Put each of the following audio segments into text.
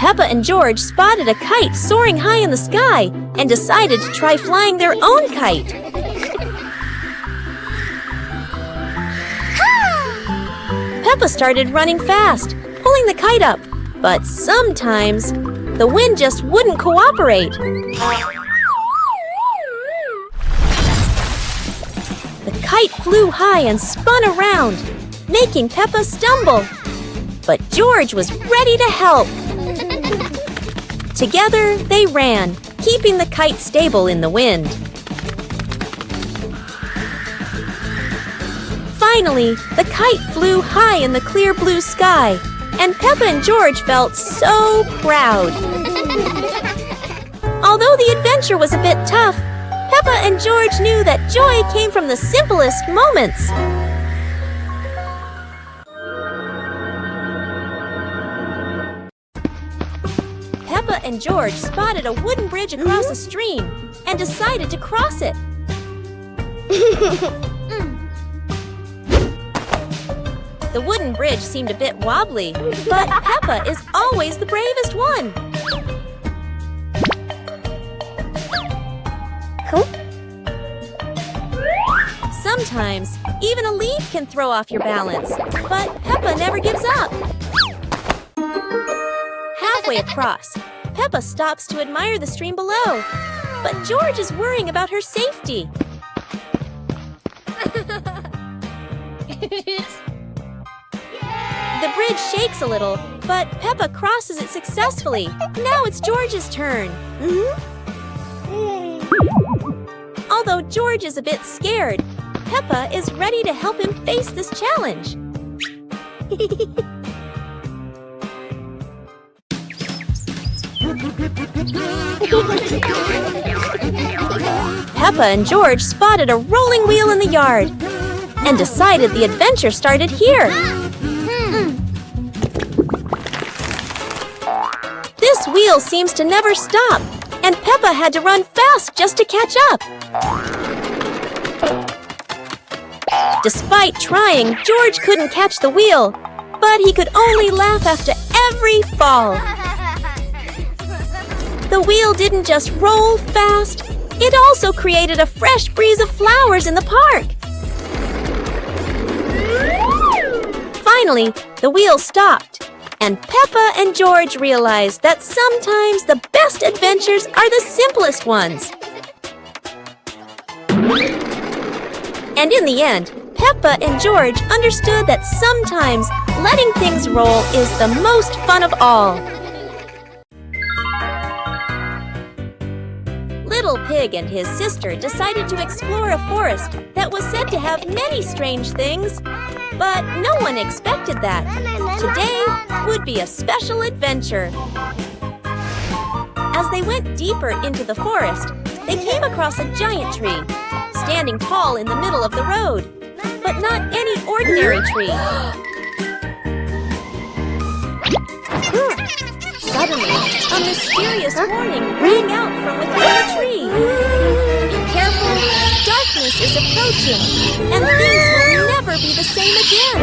Peppa and George spotted a kite soaring high in the sky and decided to try flying their own kite. Peppa started running fast, pulling the kite up, but sometimes the wind just wouldn't cooperate. The kite flew high and spun around, making Peppa stumble. But George was ready to help. Together, they ran, keeping the kite stable in the wind. Finally, the kite flew high in the clear blue sky, and Peppa and George felt so proud. Although the adventure was a bit tough, Peppa and George knew that joy came from the simplest moments. Peppa and George spotted a wooden bridge across a stream and decided to cross it. The wooden bridge seemed a bit wobbly, but Peppa is always the bravest one. Sometimes, even a leaf can throw off your balance, but Peppa never gives up. Halfway across, Peppa stops to admire the stream below, but George is worrying about her safety. The bridge shakes a little, but Peppa crosses it successfully. Now it's George's turn. Although George is a bit scared, Peppa is ready to help him face this challenge. Peppa and George spotted a rolling wheel in the yard and decided the adventure started here. This wheel seems to never stop, and Peppa had to run fast just to catch up. Despite trying, George couldn't catch the wheel, but he could only laugh after every fall. The wheel didn't just roll fast, it also created a fresh breeze of flowers in the park. Finally, the wheel stopped, and Peppa and George realized that sometimes the best adventures are the simplest ones. And in the end, Peppa and George understood that sometimes letting things roll is the most fun of all. Little Pig and his sister decided to explore a forest that was said to have many strange things, but no one expected that. Today would be a special adventure. As they went deeper into the forest, they came across a giant tree, standing tall in the middle of the road, but not any ordinary tree. Suddenly, a mysterious warning rang out from within the tree. Be careful, darkness is approaching, and things will never be the same again.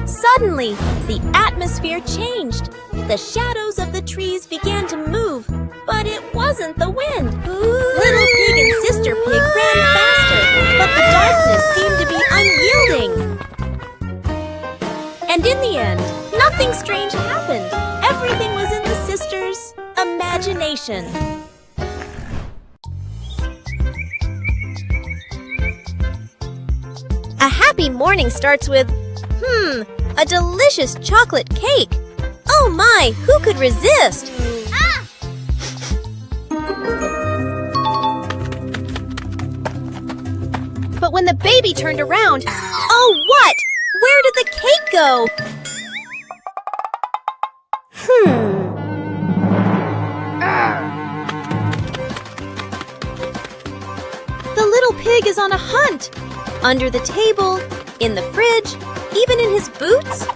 Suddenly, the atmosphere changed. The shadows of the trees began to move, but it wasn't the wind. Little Pig and Sister Pig ran faster, but the darkness seemed to be unyielding. And in the end, nothing strange happened. Everything was in the sisters' imagination. A happy morning starts with, a delicious chocolate cake. Oh my, who could resist? But when the baby turned around, oh what? Where did the cake go? The little pig is on a hunt. Under the table, in the fridge, even in his boots.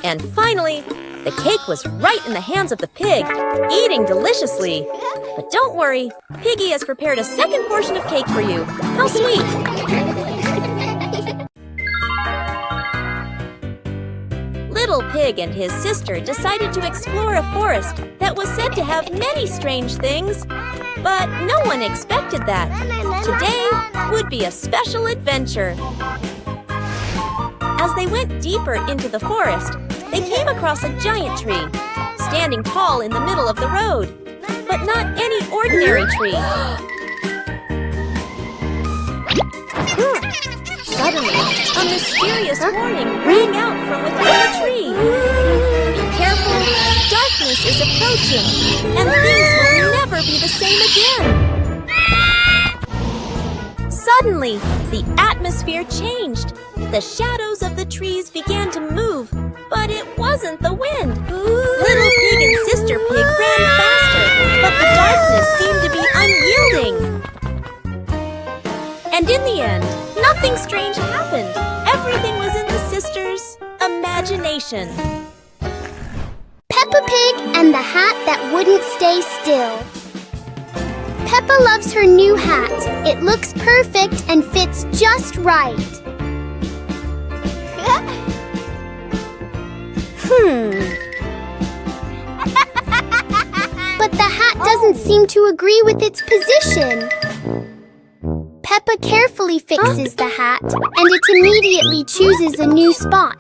And finally, the cake was right in the hands of the pig, eating deliciously. But don't worry, Piggy has prepared a second portion of cake for you. How sweet! Little Pig and his sister decided to explore a forest that was said to have many strange things. But no one expected that. Today would be a special adventure. As they went deeper into the forest, they came across a giant tree, standing tall in the middle of the road. But not any ordinary tree. Suddenly, a mysterious warning rang out from within the tree. Be careful, darkness is approaching, and things will never be the same again. Suddenly, the atmosphere changed. The shadows of the trees began to move, but it wasn't the wind. Little Pig and Sister Pig ran faster, but the darkness seemed to be unyielding. And in the end, nothing strange happened. Everything was in the sisters' imagination. Peppa Pig and the hat that wouldn't stay still. Peppa loves her new hat. It looks perfect and fits just right. But the hat doesn't seem to agree with its position. Peppa carefully fixes the hat, and it immediately chooses a new spot.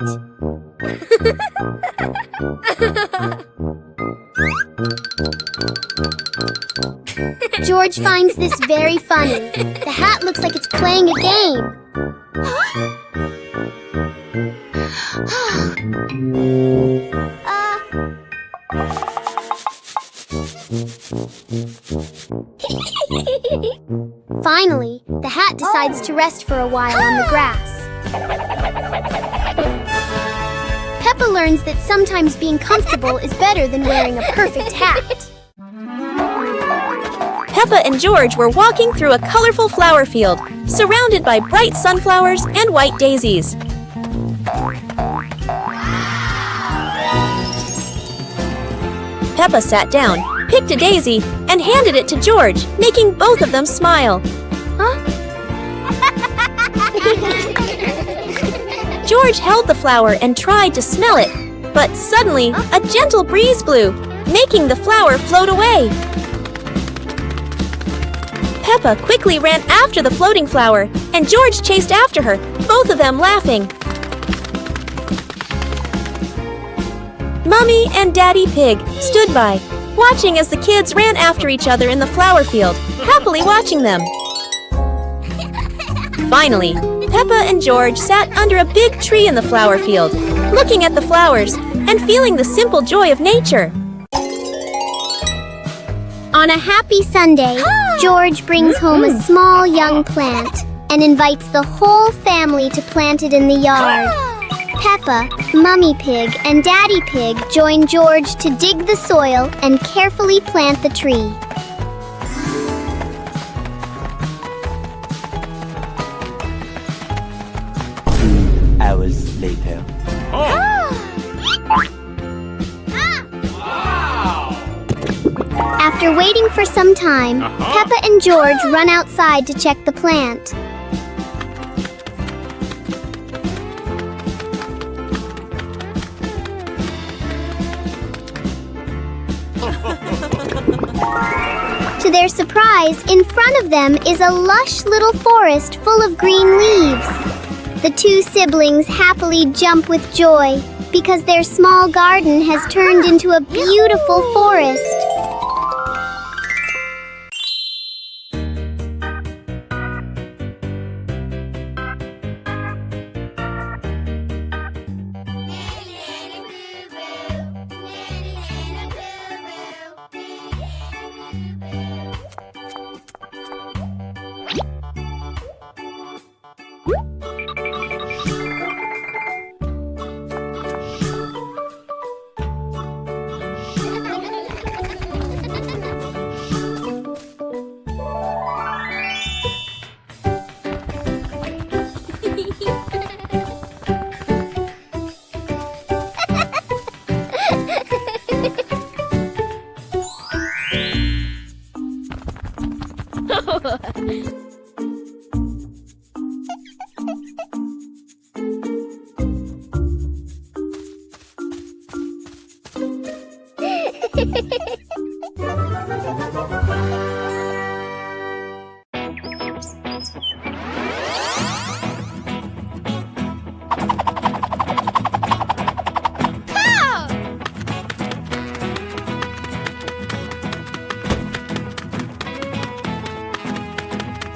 George finds this very funny. The hat looks like it's playing a game. Finally, the hat decides to rest for a while on the grass. Peppa learns that sometimes being comfortable is better than wearing a perfect hat. Peppa and George were walking through a colorful flower field, surrounded by bright sunflowers and white daisies. Peppa sat down, picked a daisy, and handed it to George, making both of them smile. George held the flower and tried to smell it, but suddenly a gentle breeze blew, making the flower float away. Peppa quickly ran after the floating flower, and George chased after her, both of them laughing. Mummy and Daddy Pig stood by, watching as the kids ran after each other in the flower field, happily watching them. Finally, Peppa and George sat under a big tree in the flower field, looking at the flowers and feeling the simple joy of nature. On a happy Sunday, George brings home a small young plant and invites the whole family to plant it in the yard. Peppa, Mummy Pig, and Daddy Pig join George to dig the soil and carefully plant the tree. Hours later. After waiting for some time, Peppa and George run outside to check the plant. To their surprise, in front of them is a lush little forest full of green leaves. The two siblings happily jump with joy because their small garden has turned into a beautiful forest.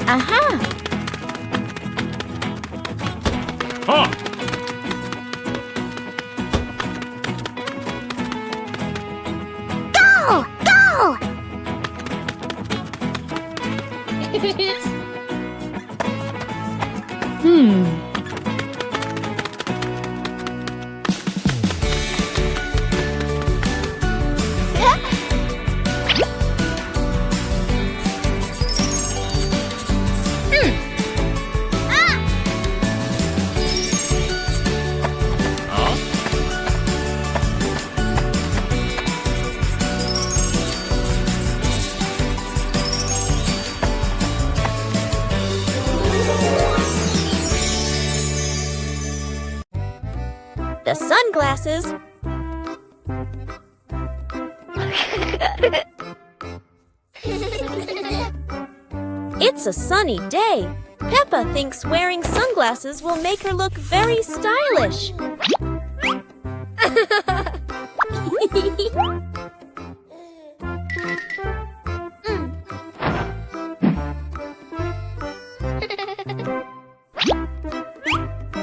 Aha! Huh. Go! Go! The sunglasses. It's a sunny day. Peppa thinks wearing sunglasses will make her look very stylish.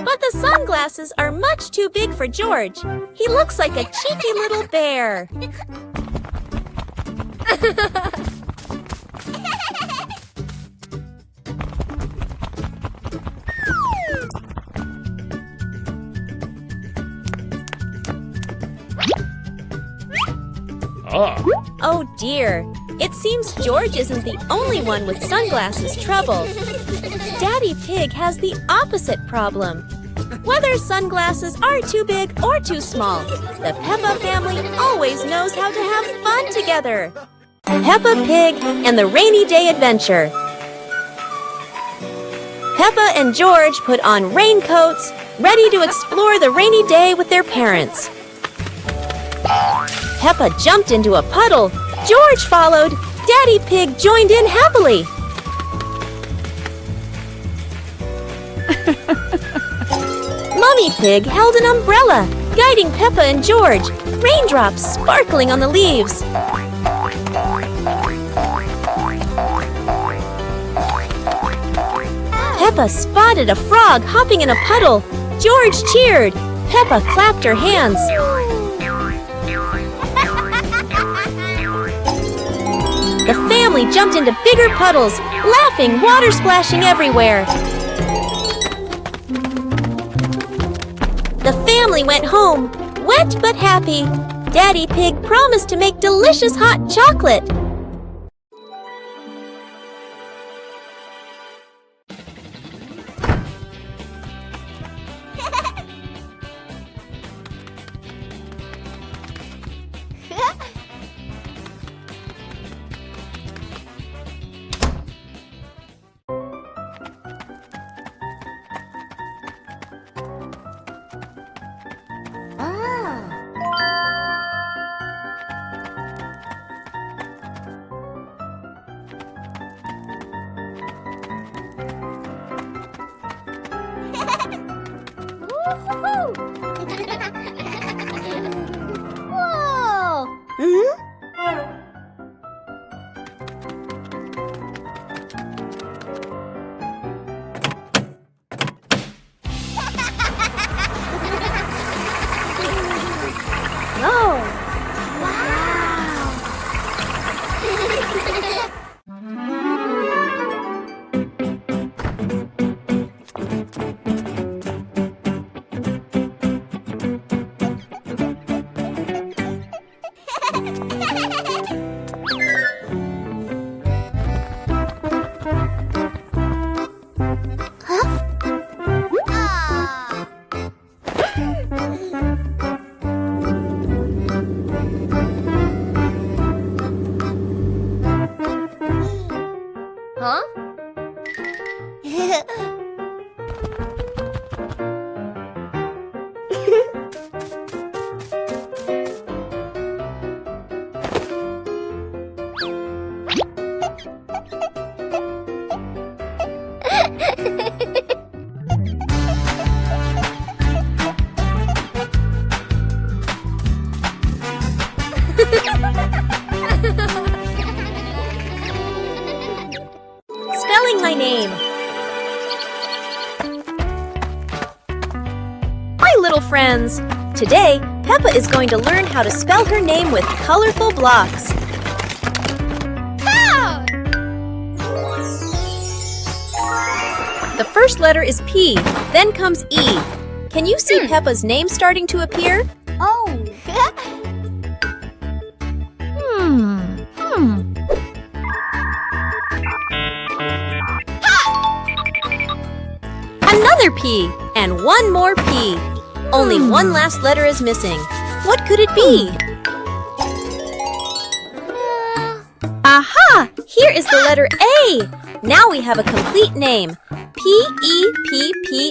But the sunglasses are much too big for George. He looks like a cheeky little bear. Oh dear, it seems George isn't the only one with sunglasses trouble. Daddy Pig has the opposite problem. Whether sunglasses are too big or too small, the Peppa family always knows how to have fun together. Peppa Pig and the Rainy Day Adventure. Peppa and George put on raincoats, ready to explore the rainy day with their parents. Peppa jumped into a puddle. George followed. Daddy Pig joined in happily. Mummy Pig held an umbrella, guiding Peppa and George, raindrops sparkling on the leaves. Peppa spotted a frog hopping in a puddle. George cheered. Peppa clapped her hands. The family jumped into bigger puddles, laughing, water splashing everywhere. The family went home, wet but happy. Daddy Pig promised to make delicious hot chocolate. Huh? Spelling my name. Hi, little friends. Today, Peppa is going to learn how to spell her name with colorful blocks. The first letter is P, then comes E. Can you see Peppa's name starting to appear? Oh. Another P, and one more P. Only one last letter is missing. What could it be? Aha! Here is the letter A. Now we have a complete name. P-E-P-P-A.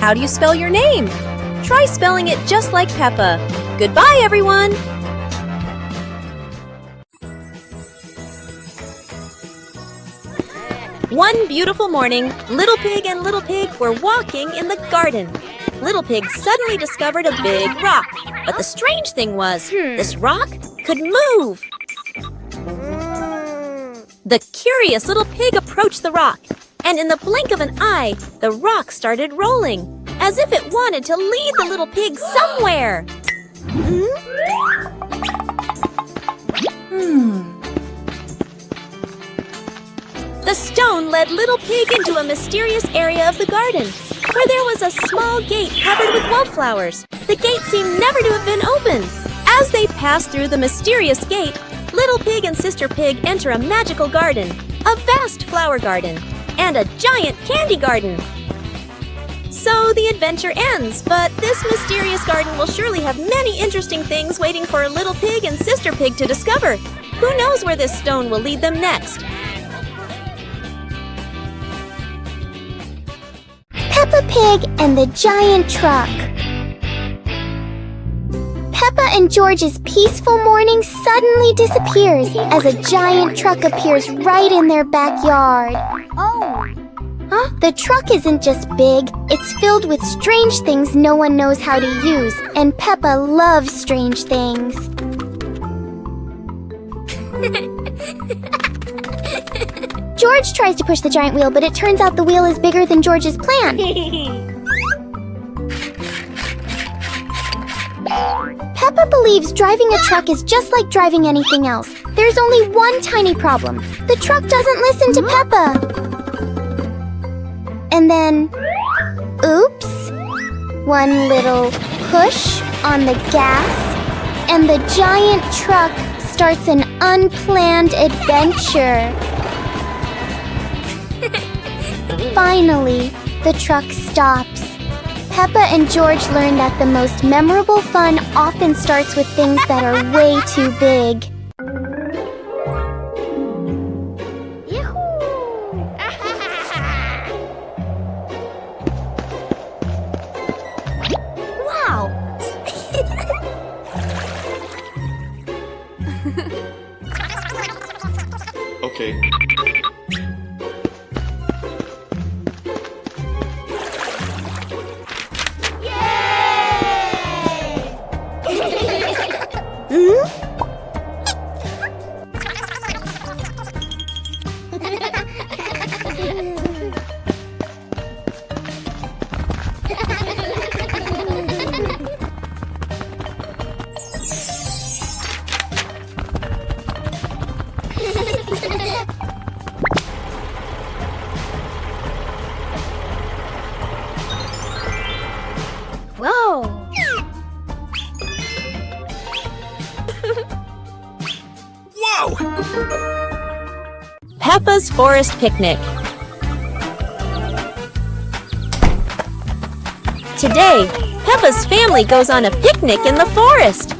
How do you spell your name? Try spelling it just like Peppa. Goodbye, everyone! One beautiful morning, Little Pig and Little Pig were walking in the garden. Little Pig suddenly discovered a big rock. But the strange thing was, this rock could move. The curious little pig approached the rock, and in the blink of an eye, the rock started rolling, as if it wanted to lead the little pig somewhere. The stone led Little Pig into a mysterious area of the garden, where there was a small gate covered with wildflowers. The gate seemed never to have been opened. As they passed through the mysterious gate, Little Pig and Sister Pig enter a magical garden, a vast flower garden, and a giant candy garden. So the adventure ends, but this mysterious garden will surely have many interesting things waiting for Little Pig and Sister Pig to discover. Who knows where this stone will lead them next? Peppa Pig and the Giant Truck. Peppa and George's peaceful morning suddenly disappears as a giant truck appears right in their backyard. Oh. Huh? The truck isn't just big, it's filled with strange things no one knows how to use, and Peppa loves strange things. George tries to push the giant wheel, but it turns out the wheel is bigger than George's plan. Peppa believes driving a truck is just like driving anything else. There's only one tiny problem. The truck doesn't listen to Peppa. And then, oops, one little push on the gas, and the giant truck starts an unplanned adventure. Finally, the truck stops. Peppa and George learn that the most memorable fun often starts with things that are way too big. Wow! Okay. Whoa! Whoa! Peppa's Forest Picnic. Today, Peppa's family goes on a picnic in the forest.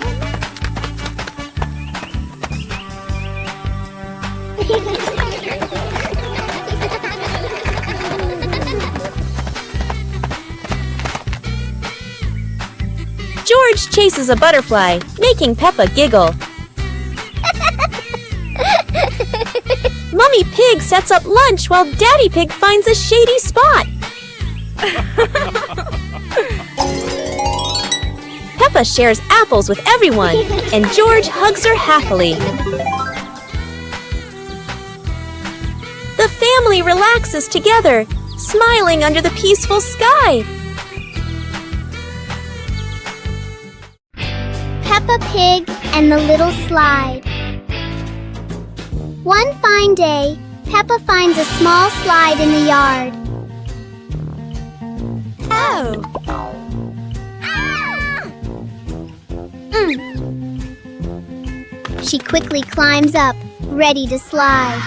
George chases a butterfly, making Peppa giggle. Mummy Pig sets up lunch while Daddy Pig finds a shady spot. Peppa shares apples with everyone, and George hugs her happily. The family relaxes together, smiling under the peaceful sky. Peppa Pig and the Little Slide. One fine day, Peppa finds a small slide in the yard. Oh! She quickly climbs up, ready to slide.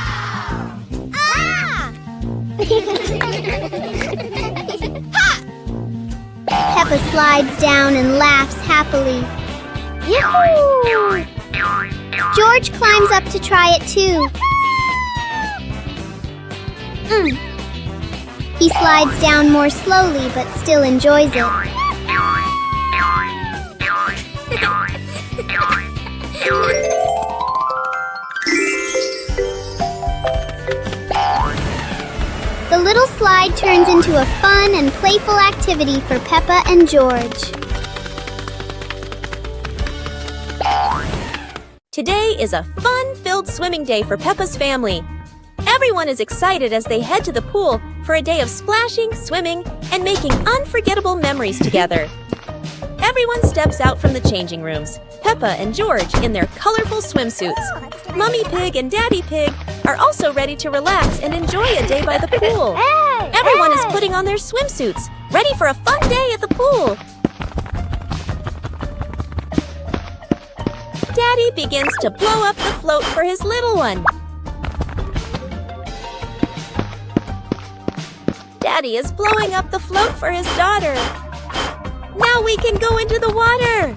Peppa slides down and laughs happily. Yahoo! George climbs up to try it too. He slides down more slowly but still enjoys it. The little slide turns into a fun and playful activity for Peppa and George. Today is a fun-filled swimming day for Peppa's family. Everyone is excited as they head to the pool for a day of splashing, swimming, and making unforgettable memories together. Everyone steps out from the changing rooms, Peppa and George in their colorful swimsuits. Mummy Pig and Daddy Pig are also ready to relax and enjoy a day by the pool. Everyone is putting on their swimsuits, ready for a fun day at the pool. Daddy begins to blow up the float for his little one. Daddy is blowing up the float for his daughter. Now we can go into the water.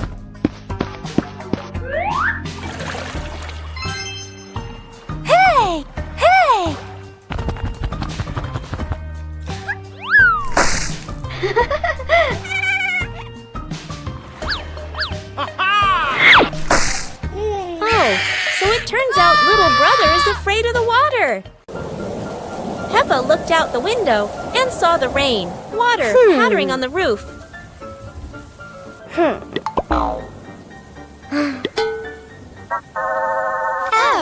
Hey! Hey! Oh, so it turns out little brother is afraid of the water. Peppa looked out the window and saw the rain, water pattering on the roof.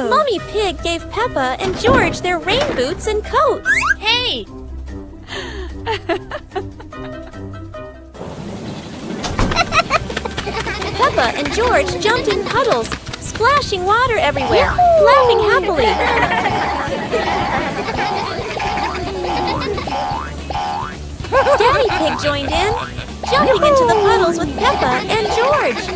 Mummy Pig gave Peppa and George their rain boots and coats. Hey! Peppa and George jumped in puddles, splashing water everywhere, laughing happily. Daddy Pig joined in, jumping into the puddles with Peppa and George.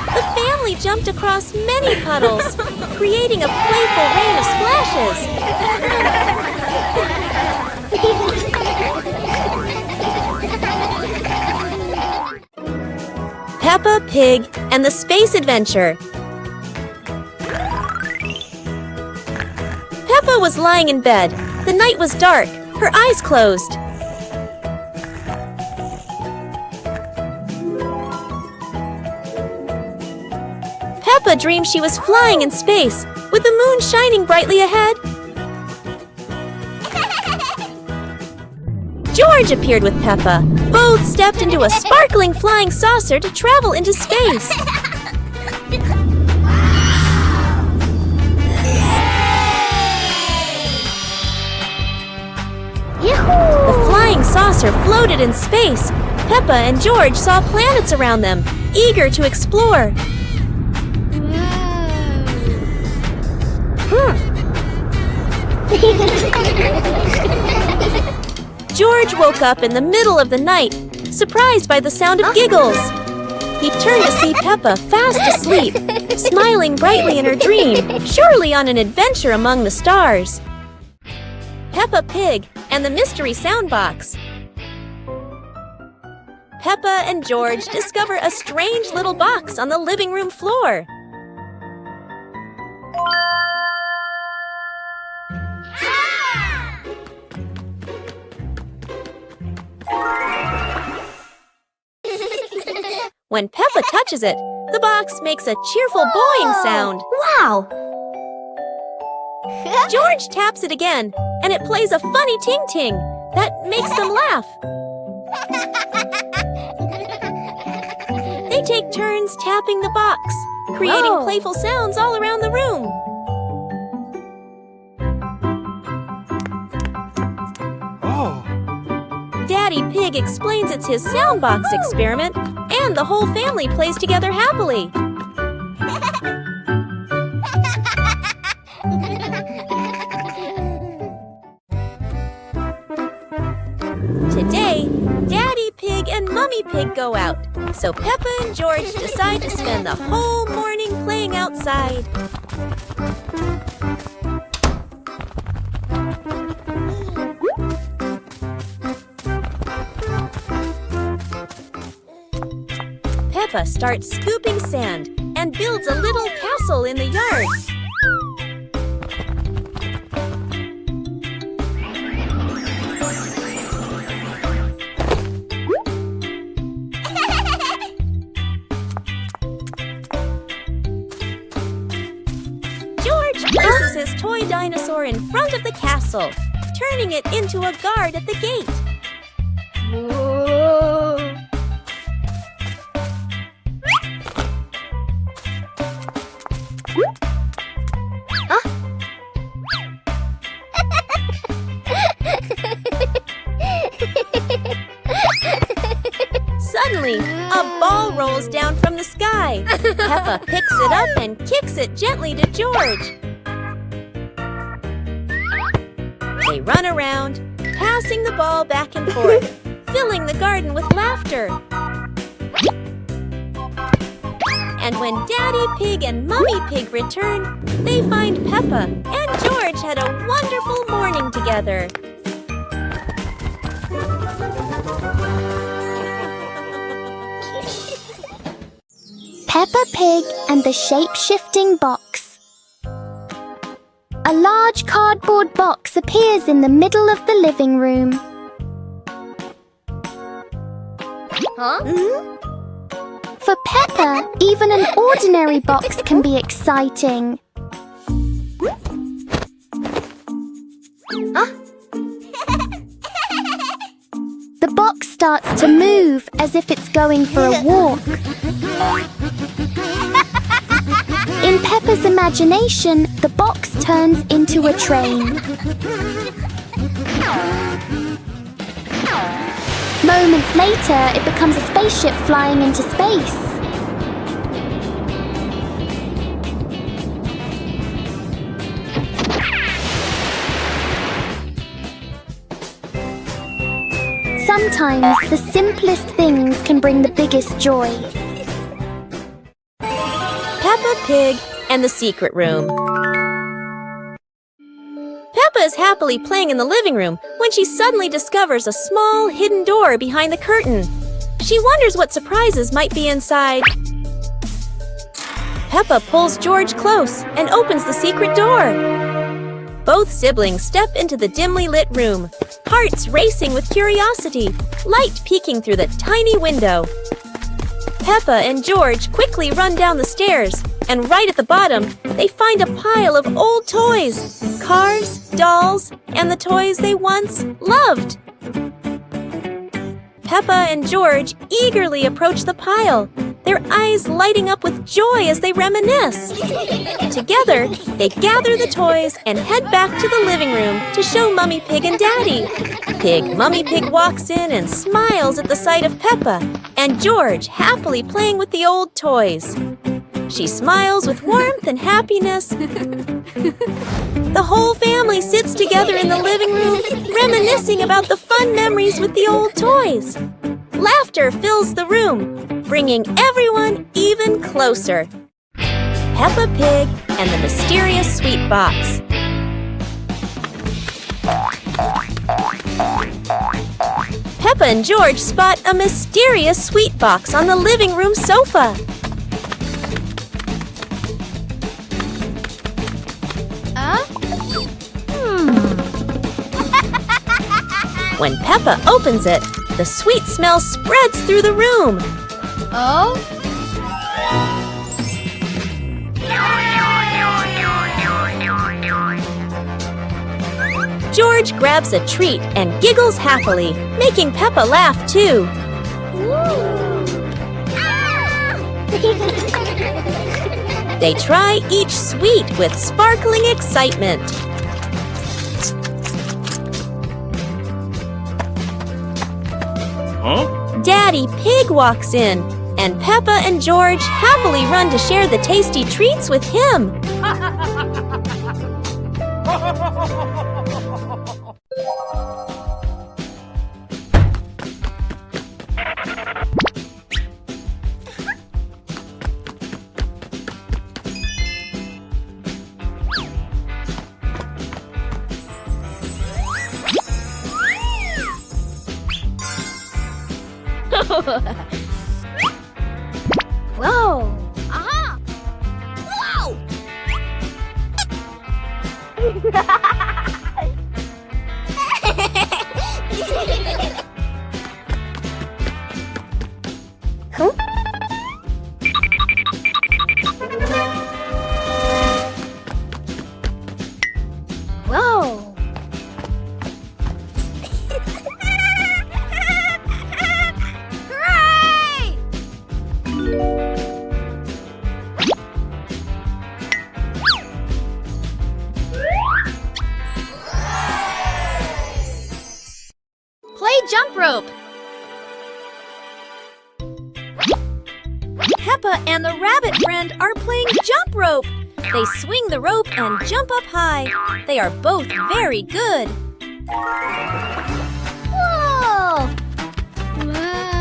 The family jumped across many puddles, creating a playful rain of splashes. Peppa Pig and the Space Adventure. Peppa was lying in bed. The night was dark. Her eyes closed. Peppa dreamed she was flying in space, with the moon shining brightly ahead. George appeared with Peppa. Both stepped into a sparkling flying saucer to travel into space. The flying saucer floated in space. Peppa and George saw planets around them, eager to explore. George woke up in the middle of the night, surprised by the sound of giggles. He turned to see Peppa fast asleep, smiling brightly in her dream, surely on an adventure among the stars. Peppa Pig and the Mystery Soundbox. Peppa and George discover a strange little box on the living room floor. When Peppa touches it, the box makes a cheerful boing sound. Wow! George taps it again, and it plays a funny ting-ting that makes them laugh. They take turns tapping the box, creating playful sounds all around the room. Daddy Pig explains it's his soundbox experiment, and the whole family plays together happily. Today, Daddy Pig and Mummy Pig go out, so Peppa and George decide to spend the whole morning playing outside. Peppa starts scooping sand and builds a little castle in the yard. George places his toy dinosaur in front of the castle, turning it into a guard at the gate. Suddenly, a ball rolls down from the sky. Peppa picks it up and kicks it gently to George. They run around, passing the ball back and forth, filling the garden with laughter. And when Daddy Pig and Mummy Pig return, they find Peppa and George had a wonderful morning together. Peppa Pig and the Shape-Shifting Box. A large cardboard box appears in the middle of the living room. For Peppa, even an ordinary box can be exciting. The box starts to move as if it's going for a walk. In Peppa's imagination, the box turns into a train. Moments later, it becomes a spaceship flying into space. Sometimes the simplest things can bring the biggest joy. Peppa Pig and the Secret Room. Peppa is happily playing in the living room when she suddenly discovers a small hidden door behind the curtain. She wonders what surprises might be inside. Peppa pulls George close and opens the secret door. Both siblings step into the dimly lit room, hearts racing with curiosity, light peeking through the tiny window. Peppa and George quickly run down the stairs, and right at the bottom, they find a pile of old toys, cars, dolls, and the toys they once loved. Peppa and George eagerly approach the pile, their eyes lighting up with joy as they reminisce. Together, they gather the toys and head back to the living room to show Mummy Pig and Daddy. Mummy Pig walks in and smiles at the sight of Peppa and George happily playing with the old toys. She smiles with warmth and happiness. The whole family sits together in the living room, reminiscing about the fun memories with the old toys. Laughter fills the room, bringing everyone even closer. Peppa Pig and the Mysterious Sweet Box. Peppa and George spot a mysterious sweet box on the living room sofa. When Peppa opens it, the sweet smell spreads through the room. George grabs a treat and giggles happily, making Peppa laugh too. They try each sweet with sparkling excitement. Huh? Daddy Pig walks in, and Peppa and George happily run to share the tasty treats with him. Whoa! Aha! Whoa! Huh? Whoa! Hooray! Play jump rope. Peppa and the rabbit friend are playing jump rope. They swing the rope and jump up high. They are both very good. Whoa!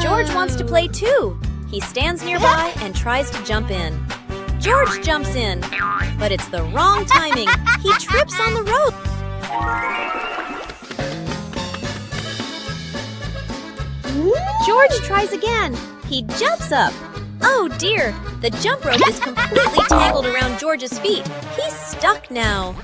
George wants to play too. He stands nearby and tries to jump in. George jumps in, but it's the wrong timing. He trips on the rope. George tries again. He jumps up. Oh dear, the jump rope is completely tangled around George's feet. He's stuck now.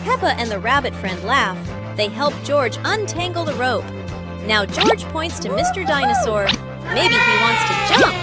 Peppa and the rabbit friend laugh. They help George untangle the rope. Now George points to Mr. Dinosaur. Maybe he wants to jump.